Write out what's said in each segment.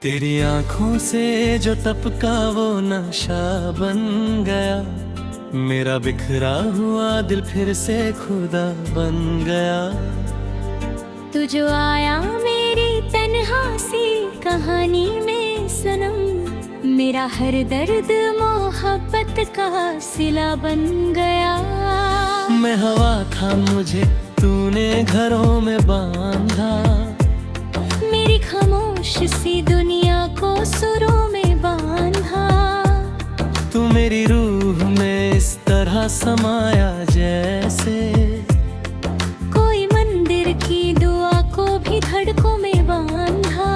तेरी आंखों से जो टपका वो नशा बन गया। मेरा बिखरा हुआ दिल फिर से खुदा बन गया। तू जो आया मेरी तन्हा सी कहानी में सनम, मेरा हर दर्द मोहब्बत का सिला बन गया। मैं हवा था मुझे तूने घरों में बांधा, मेरी खामोश सी दुनिया को सुरों में बांधा। तू मेरी रूह में इस तरह समाया जैसे कोई मंदिर की दुआ को भी धड़कों में बांधा।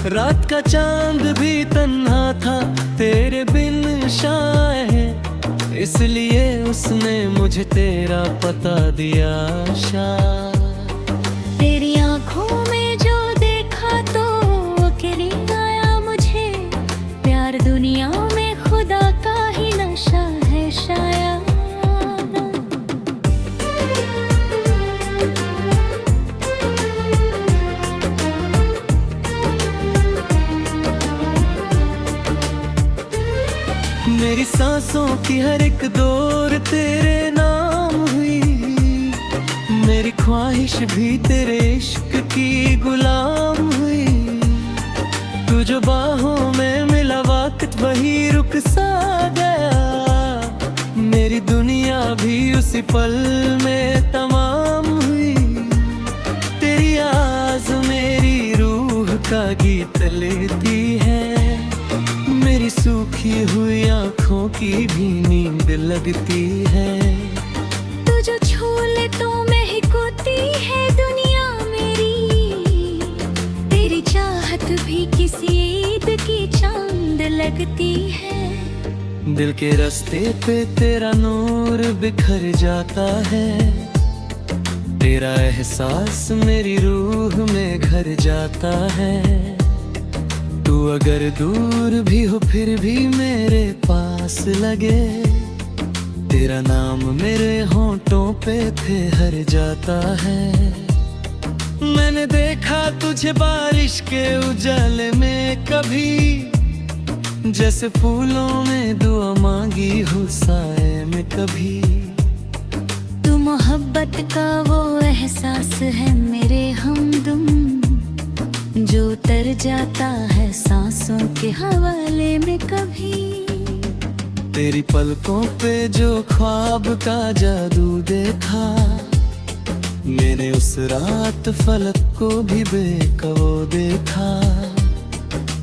रात का चांद भी तन्हा था तेरे बिन शायद, इसलिए उसने मुझे तेरा पता दिया शायद। तेरी आंखों में जो देखा तो अकेले आया मुझे, प्यार दुनिया में खुदा का ही नशा है शायद। मेरी सांसों की हर एक दौर तेरे नाम हुई, मेरी ख्वाहिश भी तेरे इश्क की गुलाम हुई। तू जो बाहों में मिला वक्त वही रुक सा गया, मेरी दुनिया भी उसी पल में तमाम हुई। तेरी आवाज़ मेरी रूह का गीत लेती है, मेरी सूखी हुई आँखों की भी नींद लगती है। तू जो छू ले तो महक होती है दुनिया मेरी, तेरी चाहत भी किसी ईद की चांद लगती है। दिल के रास्ते पे तेरा नूर बिखर जाता है, तेरा एहसास मेरी रूह में घर जाता है। तू अगर दूर भी हो फिर भी मेरे पास लगे, तेरा नाम मेरे होंठों पे ठहर जाता है। मैंने देखा तुझे बारिश के उजाले में कभी, जैसे फूलों में दुआ मांगी हो साए में कभी। तू मोहब्बत का वो एहसास है मेरे हमदम, जो उतर जाता है सांसों के हवाले में कभी। तेरी पलकों पे जो ख्वाब का जादू देखा, मैंने उस रात फलक को भी बेकवो देखा।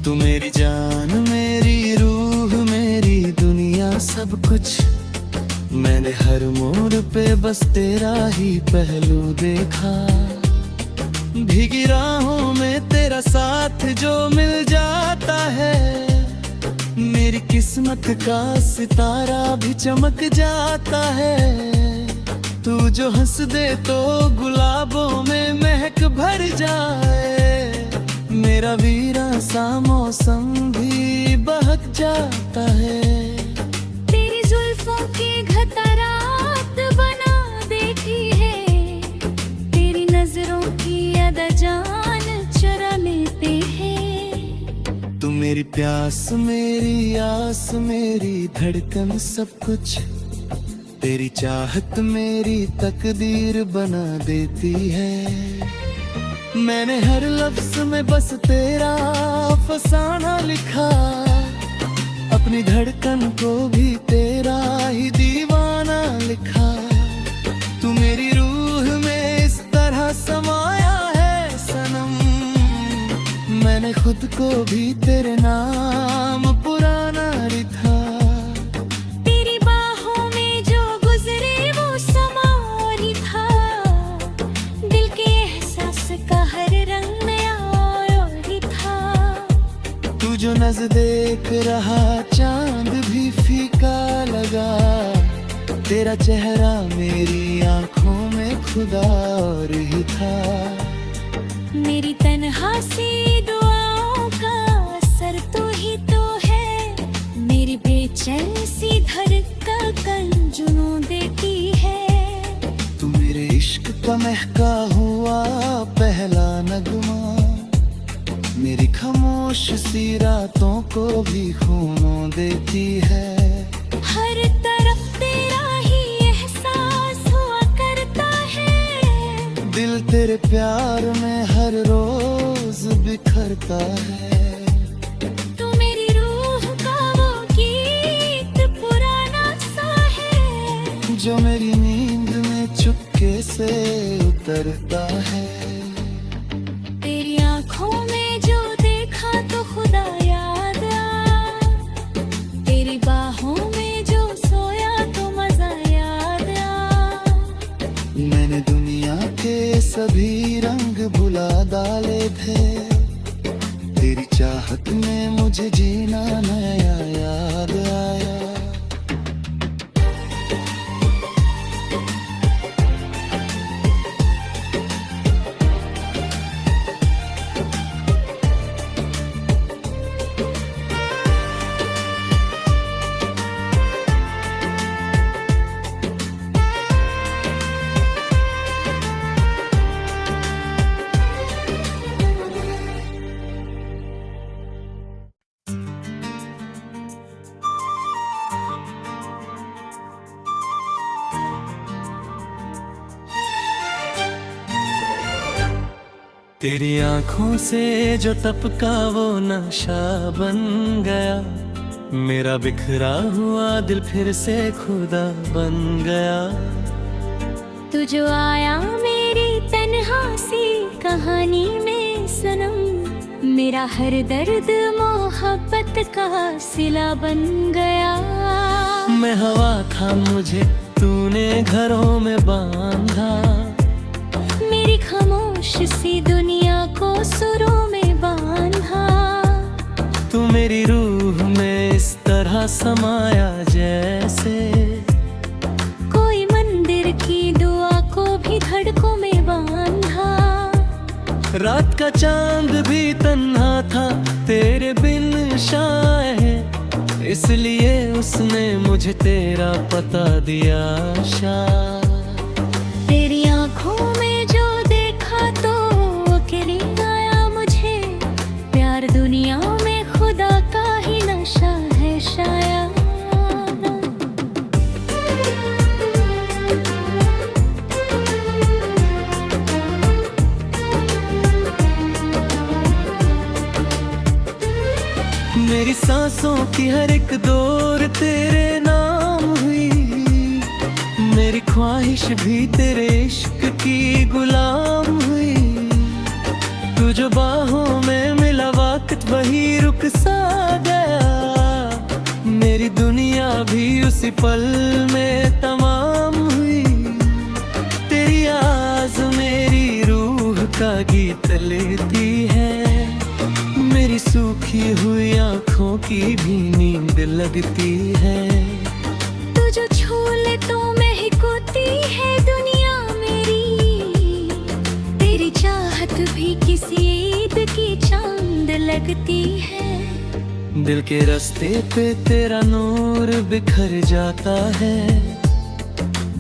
तू मेरी जान मेरी रूह मेरी दुनिया सब कुछ, मैंने हर मोड़ पे बस तेरा ही पहलू देखा। भीगी राहों में तेरा साथ जो मिल जाता है, मेरी किस्मत का सितारा भी चमक जाता है। तू जो हंस दे तो गुलाबों में महक भर जाए, मेरा वीरा सा मौसम भी बहक जाता है। तेरी जुल्फों की घतरात बना देखी है, तेरी नजरों की अदा जान चुरा लेते हैं। तू मेरी प्यास मेरी आस मेरी धड़कन सब कुछ, तेरी चाहत मेरी तकदीर बना देती है। मैंने हर लफ्ज में बस तेरा फसाना लिखा, अपनी धड़कन को भी तेरा ही दीवाना लिखा। तू मेरी रूह में इस तरह समाया है सनम, मैंने खुद को भी तेरे नाम पुराना लिखा। तेरी बाहों में जो गुजरे वो समा और ही था, दिल के एहसास का हर रंग नया और ही था। तू जो नजदीक रहा चांद भी फीका लगा, तेरा चेहरा मेरी आंखों में खुदा और ही था। मेरी तन्हा सी दुआओं का असर तू ही तो है, मेरी बेचैन सी धड़कन जुनून देती है। तू मेरे इश्क का महका हुआ पहला नगमा, मेरी खामोश खामोश सी रातों को भी खून देती है। हर तरफ तेरा ही एहसास हुआ करता है। दिल तेरे प्यार में हर रोज बिखरता है। तू मेरी रूह का वो गीत पुराना सा है, जो मेरी नींद में चुपके से उतरता है। तेरी आंखों में जो देखा तो खुदा याद आया, तेरी बाहों में जो सोया तो मजा याद आया। मैंने दुनिया के सभी रंग भुला डाले थे, तेरी चाहत में मुझे जीना नया याद आया। तेरी आंखों से जो टपका वो नशा बन गया, मेरा बिखरा हुआ दिल फिर से खुदा बन गया। तू जो आया मेरी तन्हा सी कहानी में सनम, मेरा हर दर्द मोहब्बत का सिला बन गया। मैं हवा था मुझे तूने घरों में बांधा, मेरी खामोश सी दुनिया को सुरों में बांधा। तू मेरी रूह में इस तरह समाया जैसे कोई मंदिर की दुआ को भी धड़कों में बांधा। रात का चांद भी तन्हा था तेरे बिन शायद, इसलिए उसने मुझे तेरा पता दिया शायद। तेरी आंखों में जो देखा तो अकेली आया मुझे, प्यार दुनिया में खुदा का ही नशा है शायद। मेरी सांसों की हर एक दौर तेरे नाम हुई, मेरी ख्वाहिश भी तेरे इश्क की गुलाम हुई। तू जो बाहों में मिला वक्त वही रुक सा गया, मेरी दुनिया भी उसी पल में तमाम हुई। तेरी आवाज़ मेरी रूह का गीत लेती है, मेरी सूखी हुई आँखों की भी नींद लगती है। तू जो छू ले तो महकती है दुनिया मेरी, तेरी चाहत भी किसी ईद की चांद लगती है। दिल के रास्ते पे तेरा नूर बिखर जाता है,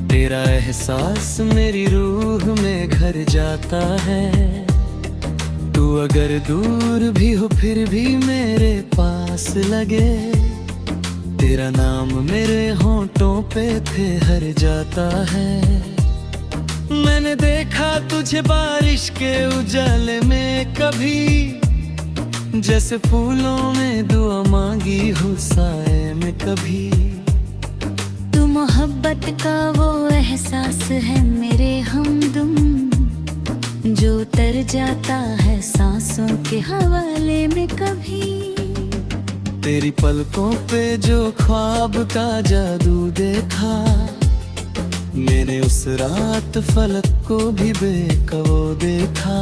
तेरा एहसास मेरी रूह में घर जाता है। तू अगर दूर भी हो फिर भी मेरे पास लगे, तेरा नाम मेरे होंठों पे ठहर जाता है। मैंने देखा तुझे बारिश के उजाले में कभी, जैसे फूलों में दुआ मांगी हो साए में कभी। तू मोहब्बत का वो एहसास है मेरे हमदम, जो उतर जाता है सांसों के हवाले में कभी। तेरी पलकों पे जो ख्वाब का जादू देखा, मैंने उस रात फलक को भी बेकवो देखा।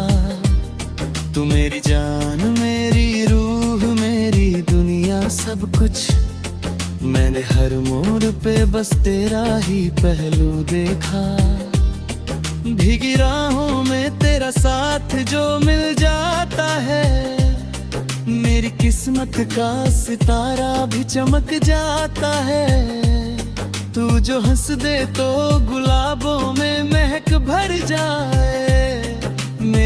तू मेरी जान मेरी रूह मेरी दुनिया सब कुछ, मैंने हर मोड़ पे बस तेरा ही पहलू देखा। भीगी राहों में तेरा साथ जो मिल जाता है, मेरी किस्मत का सितारा भी चमक जाता है। तू जो हंस दे तो गुलाबों में महक भर जाए,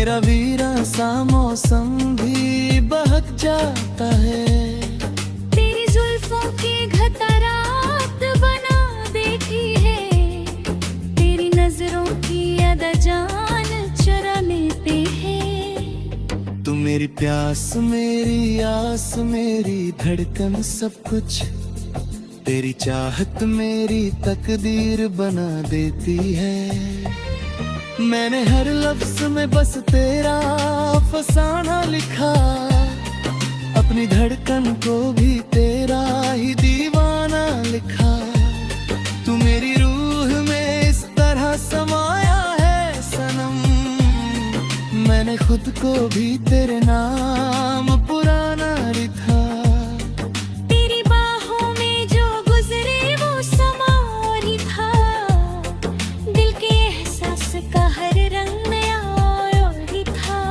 मेरा वीरा सा मौसम भी बहक जाता है। तेरी जुल्फों की घतरात बना देती है, तेरी नजरों की अदा जान चुरा लेते हैं। तू मेरी प्यास मेरी आस मेरी धड़कन सब कुछ, तेरी चाहत मेरी तकदीर बना देती है। मैंने हर लफ्ज में बस तेरा फसाना लिखा, अपनी धड़कन को भी तेरा ही दीवाना लिखा। तू मेरी रूह में इस तरह समाया है सनम, मैंने खुद को भी तेरे नाम पुराना लिखा। तेरी बाहों में जो गुजरे वो समा और ही था, दिल के एहसास का हर रंग नया और ही था।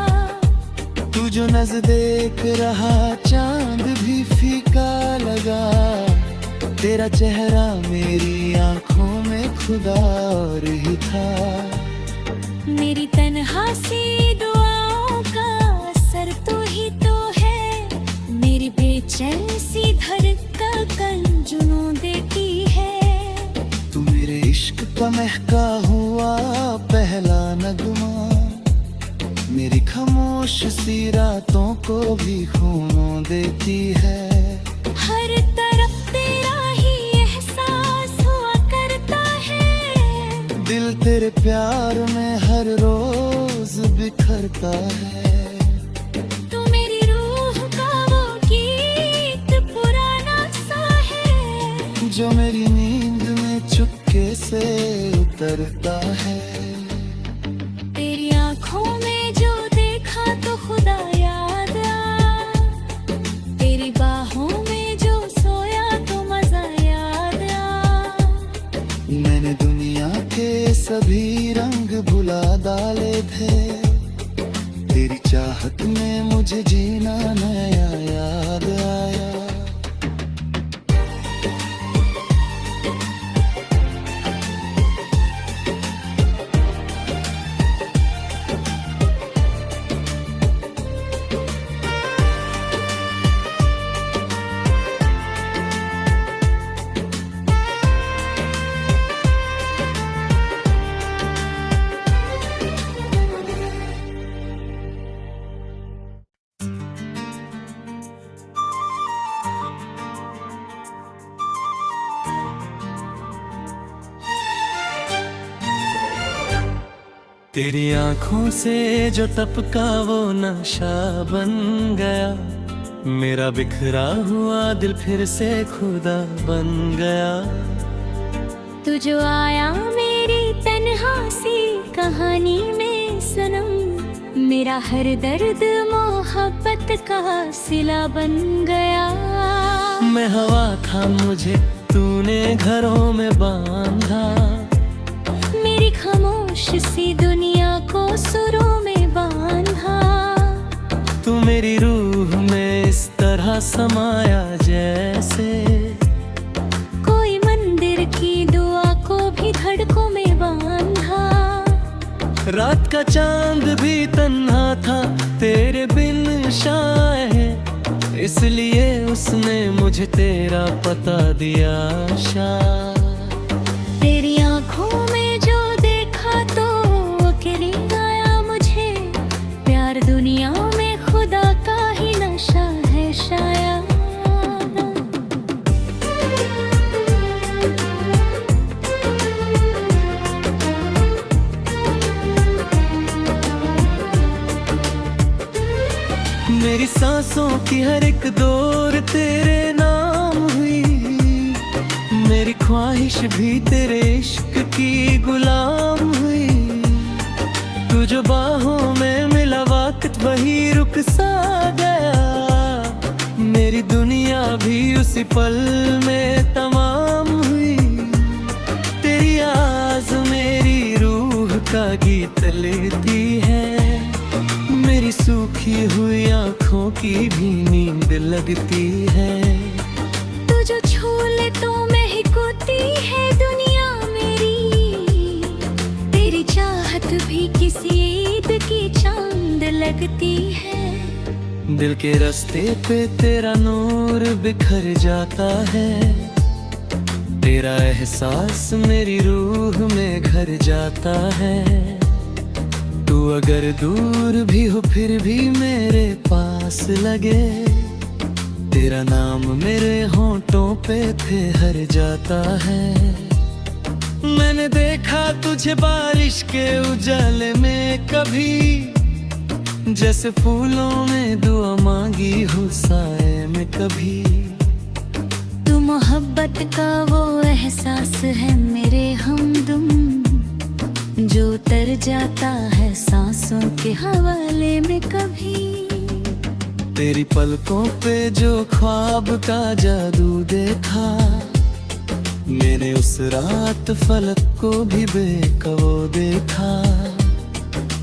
तू जो नजदीक रहा चांद भी फीका लगा, तेरा चेहरा मेरी आंखों में खुदा और ही था। मेरी तन्हा सी दुआओं का असर तू ही तो है, मेरी बेचैन सी धड़कन जुनून देती है। तू मेरे इश्क का महका हुआ पहला नगमा, मेरी खामोश सी रातों को भी खून देती है। हर तरफ तेरा ही एहसास हुआ करता है, दिल तेरे प्यार में हर रोज बिखरता है। तू मेरी रूह का वो गीत पुराना सा है, जो मेरी नींद में चुपके से उतरता है। तेरी आंखों में जो देखा तो खुदा याद आया, तेरी बाहों में जो सोया तो मजा याद आया। मैंने दुनिया के सभी रंग भुला डाले थे, तेरी चाहत में मुझे जीना नया याद आया। तेरी आंखों से जो टपका वो नशा बन गया, मेरा बिखरा हुआ दिल फिर से खुदा बन गया। तू जो आया मेरी तन्हा सी कहानी में सनम, मेरा हर दर्द मोहब्बत का सिला बन गया। मैं हवा था मुझे तूने घरों में बांधा, मेरी खामोश सी दुनिया को सुरों में बांधा। तू मेरी रूह में इस तरह समाया जैसे कोई मंदिर की दुआ को भी धड़कों में बांधा। रात का चांद भी तन्हा था तेरे बिन शायद, इसलिए उसने मुझे तेरा पता दिया शायद। तेरी आंखों में जो देखा तो अकेली आया मुझे, प्यार दुनिया में खुदा का ही नशा है शायद। मेरी सांसों की हर एक दौर तेरे नाम हुई, मेरी ख्वाहिश भी तेरे इश्क की गुलाम हुई। तू जो बाहों में मिला वक्त वही रुक सा गया, मेरी दुनिया भी उसी पल में तमाम हुई। तेरी आवाज़ मेरी रूह का गीत लेती है, मेरी सूखी हुई आँखों की भी नींद लगती है। तू जो छू ले तो महकती है दुनिया मेरी, तेरी चाहत भी किसी ईद की चांद दिल के रास्ते पे तेरा नूर बिखर जाता है, तेरा एहसास मेरी रूह में घर जाता है। तू अगर दूर भी हो फिर भी मेरे पास लगे, तेरा नाम मेरे होंठों पे ठहर जाता है। मैंने देखा तुझे बारिश के उजाले में कभी, जैसे फूलों में दुआ मांगी हो साए में कभी। तू मोहब्बत का वो एहसास है मेरे हमदम, जो उतर जाता है सांसों के हवाले में कभी। तेरी पलकों पे जो ख्वाब का जादू देखा, मैंने उस रात फलक को भी बेकवो देखा।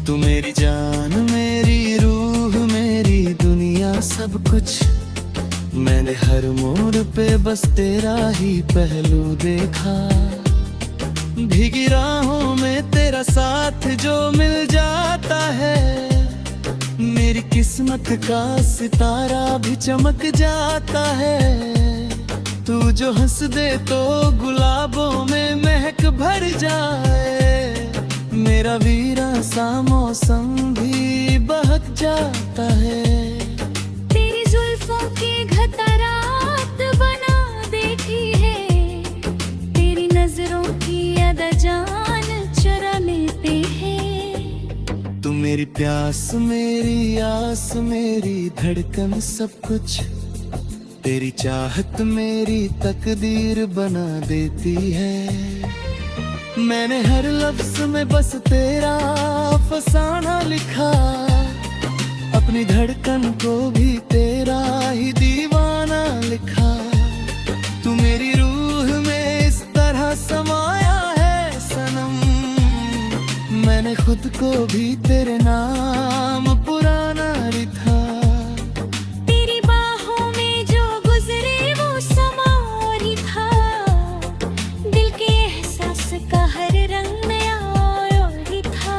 तू मेरी जान मेरी रूह मेरी दुनिया सब कुछ, मैंने हर मोड़ पे बस तेरा ही पहलू देखा। भीगी राहों में तेरा साथ जो मिल जाता है, मेरी किस्मत का सितारा भी चमक जाता है। तू जो हंस दे तो गुलाबों में महक भर जाए, मेरा वीरा सा मौसम भी बहक जाता है। तेरी जुल्फों की घतरात बना देती है, तेरी नजरों की अदा जान चुरा लेते हैं। तू मेरी प्यास मेरी आस मेरी धड़कन सब कुछ, तेरी चाहत मेरी तकदीर बना देती है। मैंने हर लफ्ज में बस तेरा फसाना लिखा, अपनी धड़कन को भी तेरा ही दीवाना लिखा। तू मेरी रूह में इस तरह समाया है सनम, मैंने खुद को भी तेरे नाम पुराना लिखा। तेरी बाहों में जो गुजरे वो समा और ही था, दिल के एहसास का हर रंग नया और ही था।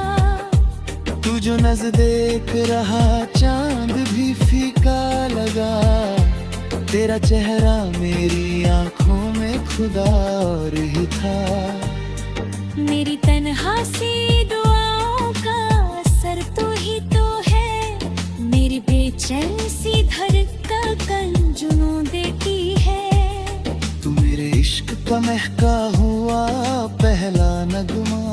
तू जो नजदीक रहा चांद भी फीका लगा, तेरा चेहरा मेरी आंखों में खुदा और ही था। मेरी तन्हा सी दुआओं का असर तो ही तो है, मेरी बेचैन सी धड़कन जुनून देती है। तू मेरे इश्क का महका हुआ पहला नगमा,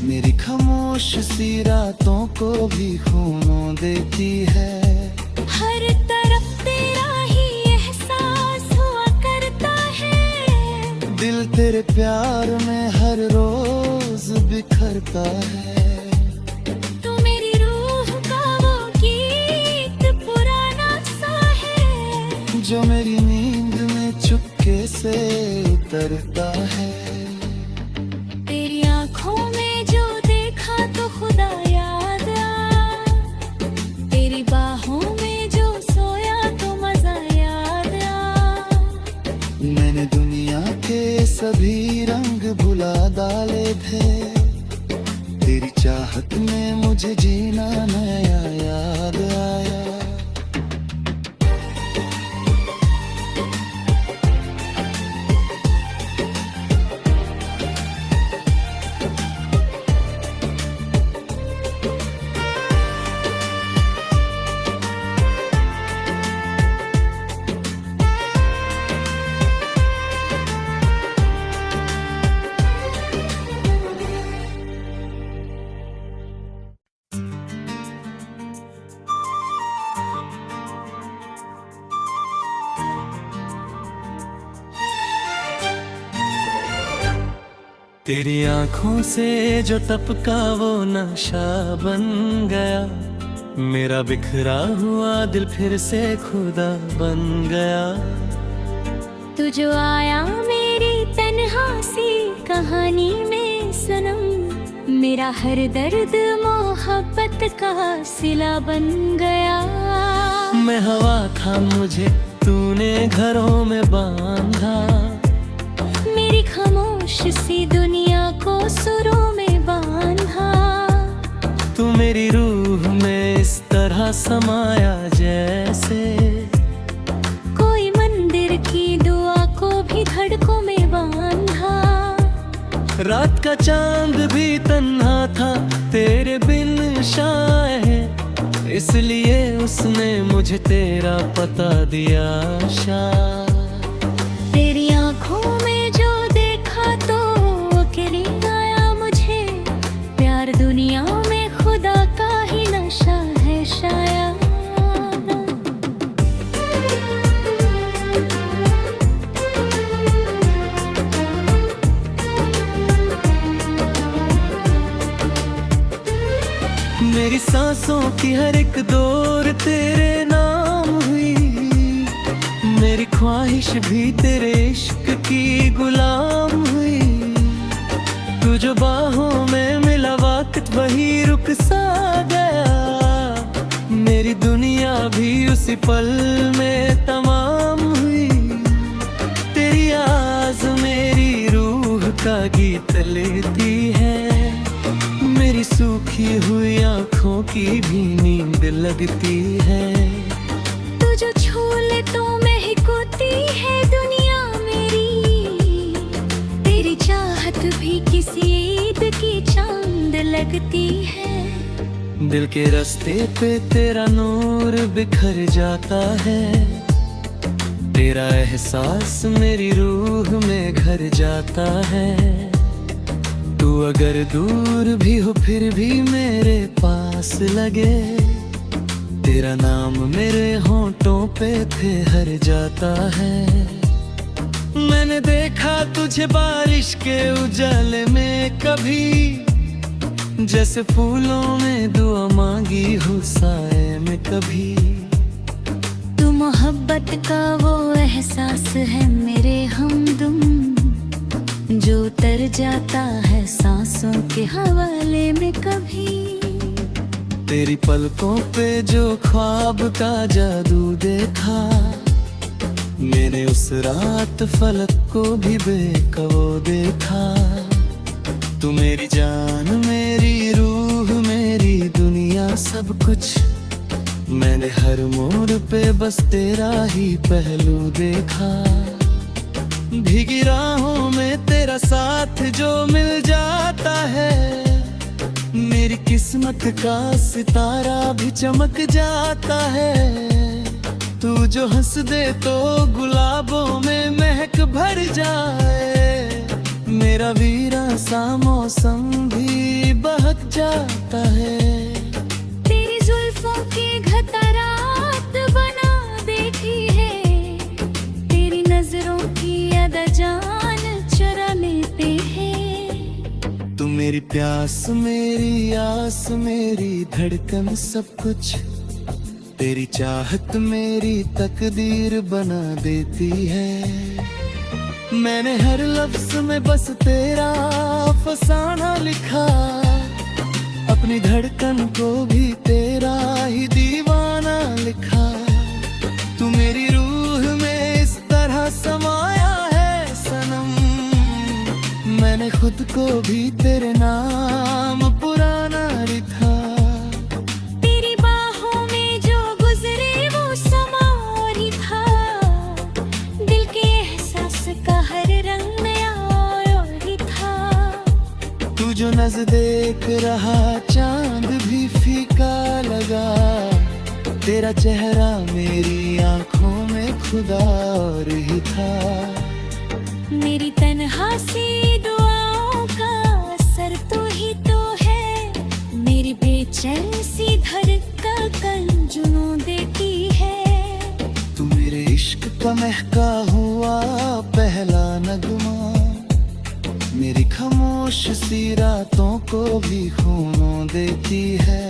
मेरी खामोश सी रातों को भी खूनों देती है। हर तरफ तेरा ही एहसास हुआ करता है, दिल तेरे प्यार में हर रोज बिखरता है। तू मेरी रूह का वो गीत पुराना सा है, जो मेरी नींद में चुपके से उतरता है। तेरी आंखों में जो देखा तो खुदा याद आ, तेरी बाहों में जो सोया तो मजा याद आ। मैंने दुनिया के सभी रंग भुला डाले थे, तेरी चाहत में मुझे जीना नया याद आया। तेरी आंखों से जो टपका वो नशा बन गया, मेरा बिखरा हुआ दिल फिर से खुदा बन गया। तू जो आया मेरी तन्हा सी कहानी में सनम, मेरा हर दर्द मोहब्बत का सिला बन गया। मैं हवा था मुझे तूने घरों में बांधा, मेरी खामोश सी दुनिया को सुरों में बांधा। तू मेरी रूह में इस तरह समाया जैसे। कोई मंदिर की दुआ को भी धड़कों में बांधा। रात का चांद भी तन्हा था तेरे बिन शायद, इसलिए उसने मुझे तेरा पता दिया शायद। तेरी आंखों में जो देखा तो अकेली आया मुझे, प्यार दुनिया में खुदा का ही नशा है शायद। मेरी सांसों की हर एक दौर तेरे नाम हुई, मेरी ख्वाहिश भी तेरे इश्क की गुलाम हुई। तू जो बाहों में मिला वक्त वही रुक सा गया, मेरी दुनिया भी उसी पल में तमाम हुई। तेरी आवाज़ मेरी रूह का गीत लेती है, मेरी सूखी हुई आँखों की भी नींद लगती है। तू जो छू ले तो महक होती है दुनिया मेरी, तेरी चाहत भी किसी ईद की चांद लगती है। दिल के रास्ते पे तेरा नूर बिखर जाता है, तेरा एहसास मेरी रूह में घर जाता है। तू अगर दूर भी हो फिर भी मेरे पास लगे, तेरा नाम मेरे होंठों पे ठहर जाता है। मैंने देखा तुझे बारिश के उजाले में कभी, जैसे फूलों में दुआ मांगी हो साए में कभी। तू मोहब्बत का वो एहसास है मेरे हमदम, जो उतर जाता है सांसों के हवाले में कभी। तेरी पलकों पे जो ख्वाब का जादू देखा, मैंने उस रात फलक को भी बेकवो देखा। तू मेरी जान मेरी रूह मेरी दुनिया सब कुछ, मैंने हर मोड़ पे बस तेरा ही पहलू देखा। भीगी राहों में तेरा साथ जो मिल जाता है, मेरी किस्मत का सितारा भी चमक जाता है। तू जो हंस दे तो गुलाबों में महक भर जाए, मेरा वीरा सा मौसम भी बहक जाता है। तेरी जुल्फों की घतरात बना देती है, तेरी नजरों की अदा जान चुरा लेते हैं। तू मेरी प्यास मेरी आस मेरी धड़कन सब कुछ, तेरी चाहत मेरी तकदीर बना देती है। मैंने हर लफ्ज में बस तेरा फसाना लिखा, अपनी धड़कन को भी तेरा ही दीवाना लिखा। तू मेरी रूह में इस तरह समाया है सनम, मैंने खुद को भी तेरे नाम पुराना लिखा। तेरी बाहों में जो गुजरे वो समा और ही था, दिल के एहसास का हर रंग नया और ही था। तू जो नजदीक रहा चांद भी फीका लगा, तेरा चेहरा मेरी आंखों में खुदा और ही था। मेरी तन्हा सी दुआओं का असर तू ही तो है, मेरी बेचैन सी धड़कन जुनून देती है। तू मेरे इश्क का महका हुआ पहला नगमा, मेरी खामोश सी रातों को भी खूनों देती है।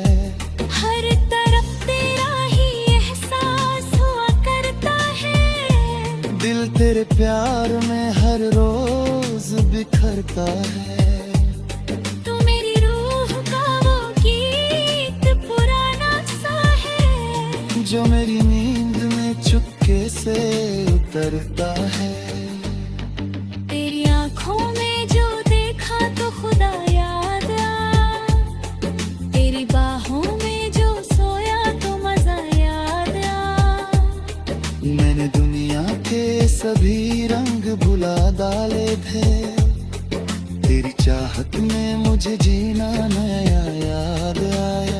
हर तरफ तेरा ही एहसास हुआ करता है, दिल तेरे प्यार में हर रोज बिखरता है। तू मेरी रूह का वो गीत पुराना सा है, जो मेरी नींद में चुपके से उतरता है। तेरी आंखों में जो देखा तो खुदा याद आ, तेरी बाहों में जो सोया तो कभी रंग भुला डाले थे। तेरी चाहत में मुझे जीना नया याद आया।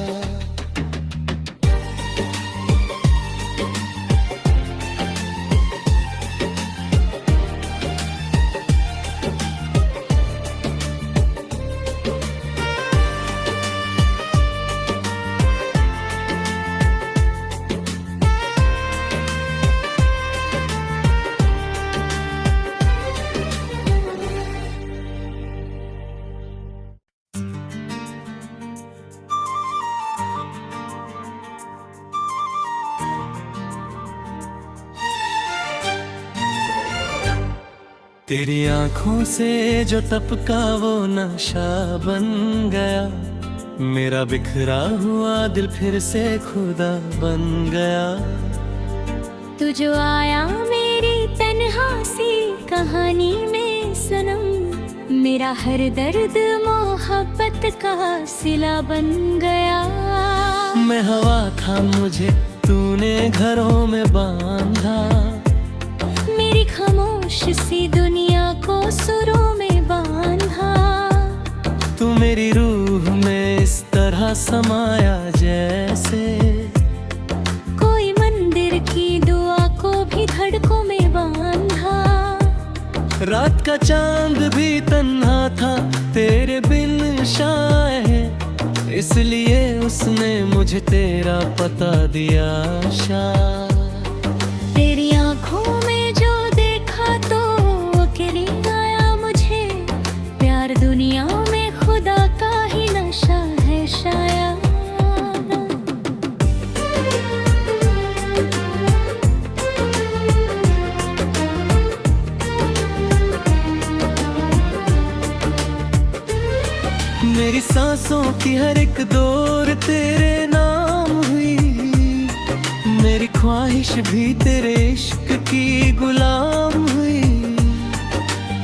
तेरी आंखों से जो टपका वो नशा बन गया। मेरा बिखरा हुआ दिल फिर से खुदा बन गया। तू जो आया मेरी तन्हा सी कहानी में सनम, मेरा हर दर्द मोहब्बत का सिला बन गया। मैं हवा था मुझे तूने घरों में बांधा। मेरी खामोश सी दुनिया को सुरों में बांधा। तू मेरी रूह में इस तरह समाया जैसे कोई मंदिर की दुआ को भी धड़कों में बांधा। रात का चांद भी तन्हा था तेरे बिन शायद, इसलिए उसने मुझे तेरा पता दिया शायद। तेरी आंखों में जो देखा तो अकेली आया मुझे प्यार। दुनिया में खुदा का ही नशा है शायद। मेरी सांसों की हर एक दौर तेरे नाम हुई। मेरी ख्वाहिश भी तेरे इश्क की गुलाम हुई।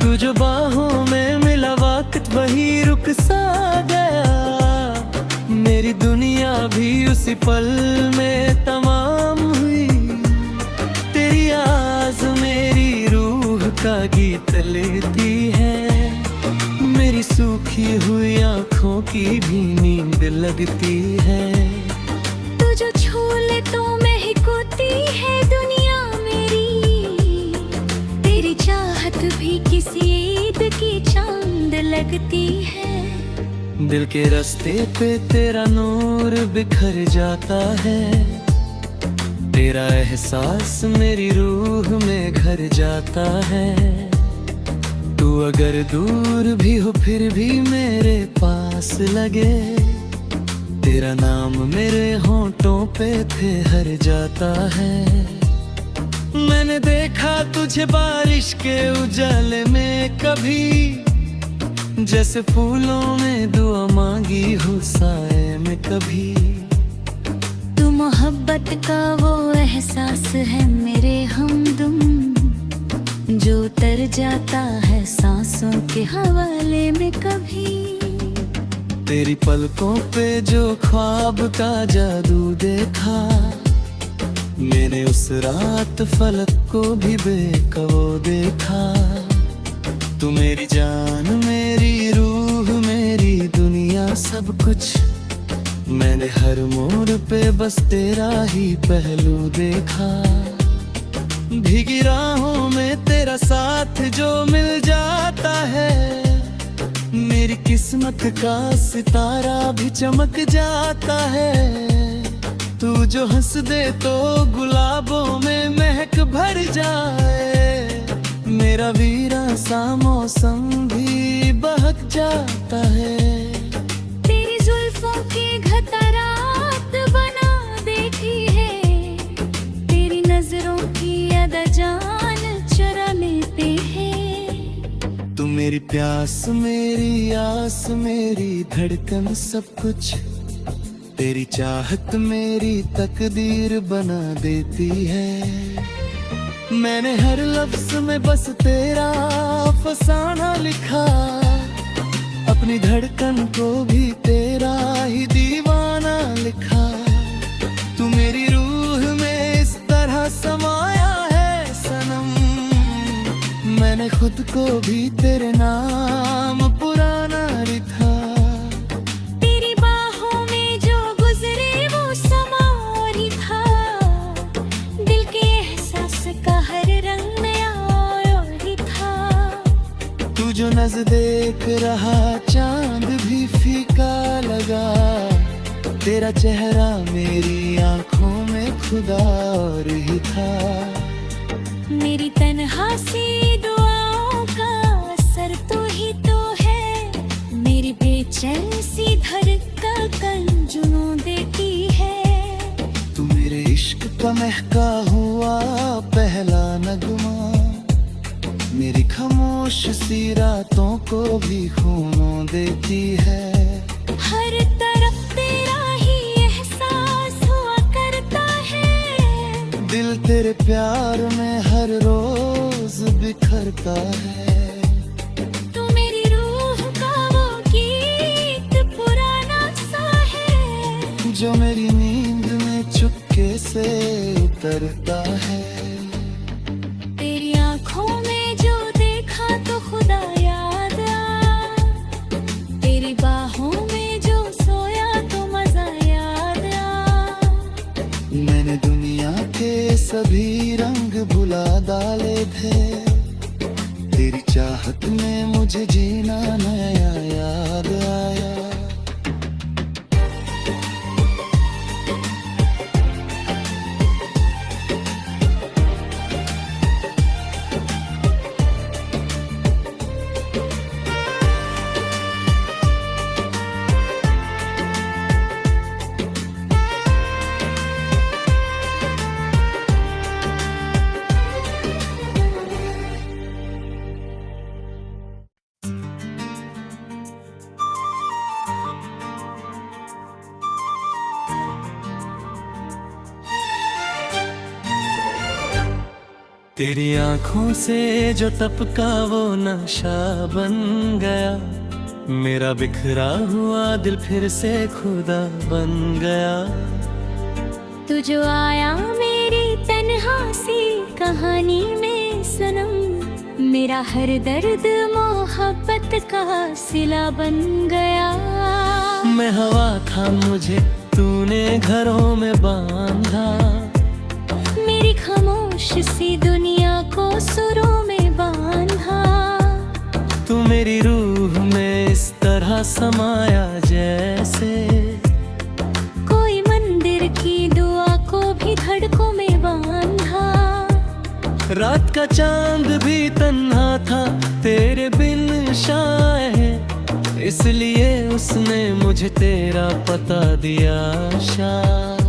तू जो बाहों में मिला वक्त वही रुक सा गया। मेरी दुनिया भी उसी पल में तमाम हुई। तेरी आवाज़ मेरी रूह का गीत लेती है। मेरी सूखी हुई आँखों की भी नींद लगती है। तू जो छू ले तो महक होती है दुनिया मेरी। तेरी चाहत भी किसी ईद की चांद लगती है। दिल के रास्ते पे तेरा नूर बिखर जाता है। तेरा एहसास मेरी रूह में घर जाता है। तू अगर दूर भी हो फिर भी मेरे पास लगे। तेरा नाम मेरे होंठों पे ठहर जाता है। मैंने देखा तुझे बारिश के उजाले में कभी, जैसे फूलों में दुआ मांगी हो साए में कभी। तू मोहब्बत का वो एहसास है मेरे हमदम, जो उतर जाता है सांसों के हवाले में कभी। तेरी पलकों पे जो ख्वाब का जादू देखा, मैंने उस रात फलक को भी बेकवो देखा। तू मेरी जान मेरी रूह मेरी दुनिया सब कुछ। मैंने हर मोड़ पे बस तेरा ही पहलू देखा। भीगी राहों में तेरा साथ जो मिल जाता है, मेरी किस्मत का सितारा भी चमक जाता है। तू जो हंस दे तो गुलाबों में महक भर जाए। मेरा वीरा सा मौसम भी बहक जाता है। तेरी जुल्फों की घतरात बना देखी है। तेरी नजरों की अदा जान चुरा लेते हैं। तू मेरी प्यास मेरी आस मेरी धड़कन सब कुछ। तेरी चाहत मेरी तकदीर बना देती है। मैंने हर लफ्ज में बस तेरा फसाना लिखा। अपनी धड़कन को भी तेरा ही दीवाना लिखा। तू मेरी रूह में इस तरह समाया है सनम, खुद को भी तेरे नाम पुराना लिखा। तेरी बाहों में जो गुजरे वो समा और ही था। दिल के एहसास का हर रंग नया और ही था। तू जो नजदीक रहा चांद भी फीका लगा। तेरा चेहरा मेरी आंखों में खुदा और ही था। मेरी तन्हा सी दुआओं का असर तो ही तो है। मेरी बेचैन सी धड़कन जुनून देती है। तू मेरे इश्क का महका हुआ पहला नगमा। मेरी खामोश सी रातों को भी खूनों देती है। हर तरफ तेरा ही एहसास हुआ करता है। दिल तेरे प्यार में हर रोज बिखरता है। तू मेरी रूह का वो गीत पुराना सा है। जो मेरी नींद में चुपके से उतरता है। तेरी आंखों में जो देखा तो खुदा याद आ। तेरी बाहों में जो सोया तो मजा याद आ। मैंने दुनिया के सभी रंग भुला डाले थे। तेरी चाहत में मुझे जीना नया याद आया। तेरी आंखों से जो टपका वो नशा बन गया। मेरा बिखरा हुआ दिल फिर से खुदा बन गया। तू जो आया मेरी तन्हा सी कहानी में सनम। मेरा हर दर्द मोहब्बत का सिला बन गया। मैं हवा था मुझे तूने घरों में बांधा। मेरी खामोश सी दुनिया को सुरों में बांधा। तू मेरी रूह में इस तरह समाया जैसे कोई मंदिर की दुआ को भी धड़कों में बांधा। रात का चांद भी तन्हा था तेरे बिन शायद। इसलिए उसने मुझे तेरा पता दिया शायद।